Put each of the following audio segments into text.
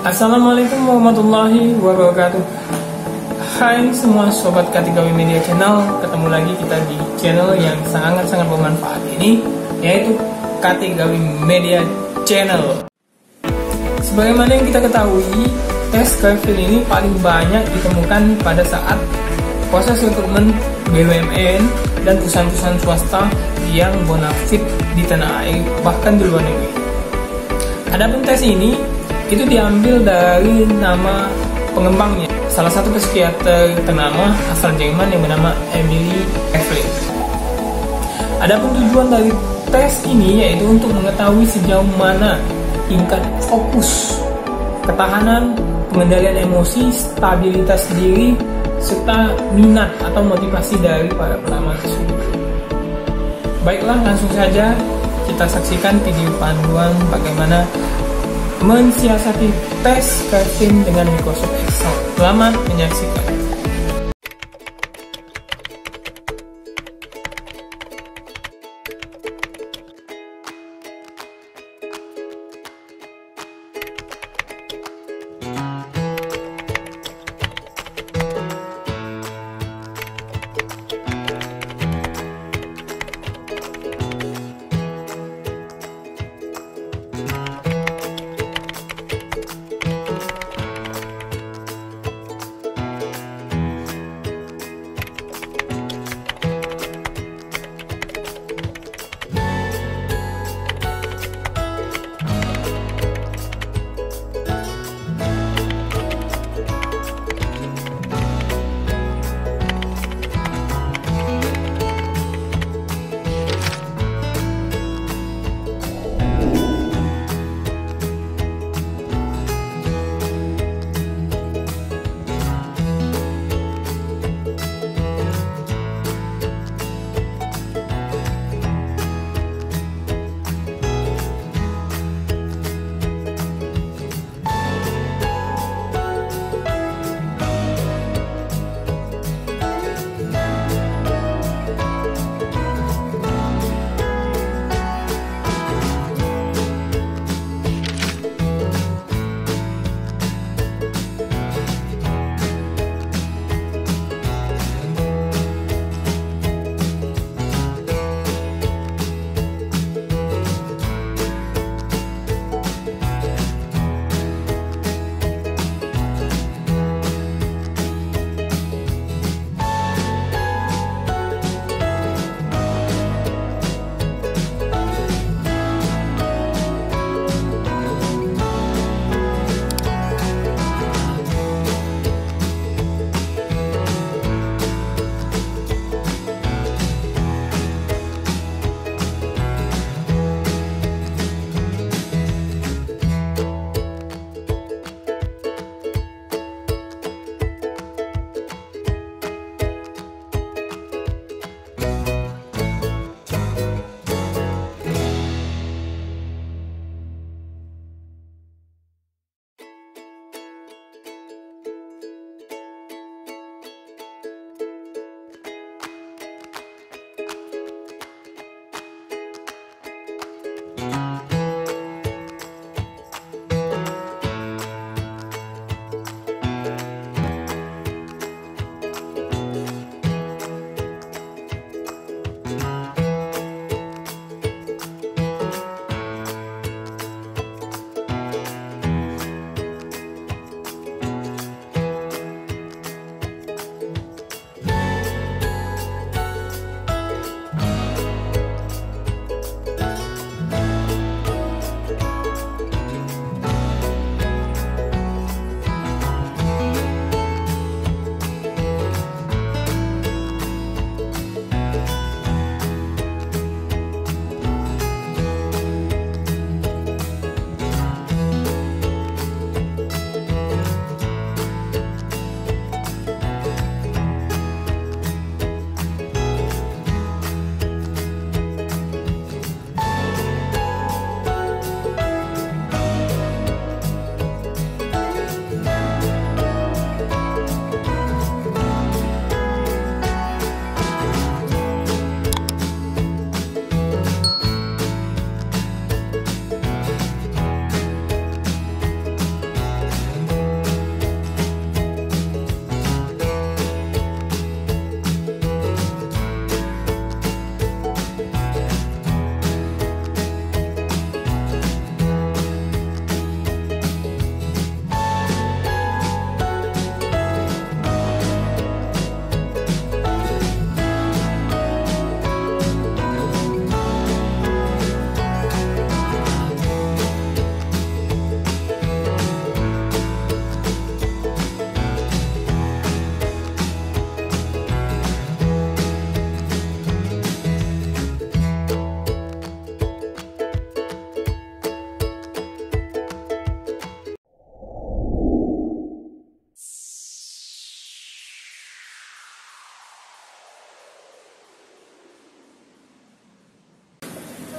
Assalamualaikum warahmatullahi wabarakatuh. Hai semua sobat Katigawi Media Channel, ketemu lagi kita di channel yang sangat-sangat bermanfaat ini, yaitu Katigawi Media Channel. Sebagaimana yang kita ketahui, tes Kefil ini paling banyak ditemukan pada saat proses rekrutmen BUMN dan perusahaan-perusahaan swasta yang bonafit di tanah air bahkan di luar negeri. Adapun tes ini itu diambil dari nama pengembangnya, salah satu psikiater ternama asal Jerman yang bernama Emily Kefil. Adapun tujuan dari tes ini yaitu untuk mengetahui sejauh mana tingkat fokus, ketahanan, pengendalian emosi, stabilitas diri, serta minat atau motivasi dari para pelamar tersebut. Baiklah, langsung saja kita saksikan video panduan bagaimana mensiasati tes Kefil dengan Microsoft Excel. Selamat menyaksikan.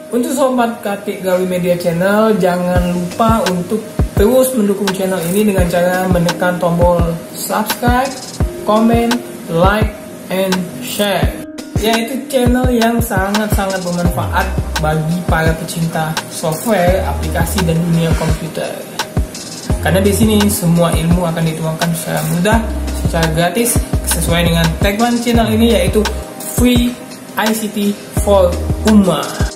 Untuk sobat Katik Gawi Media Channel, jangan lupa untuk terus mendukung channel ini dengan cara menekan tombol subscribe, comment, like, and share. Yaitu channel yang sangat-sangat bermanfaat bagi para pecinta software, aplikasi, dan dunia komputer. Karena di sini semua ilmu akan dituangkan secara mudah, secara gratis, sesuai dengan tagline channel ini, yaitu Free ICT for Ummah.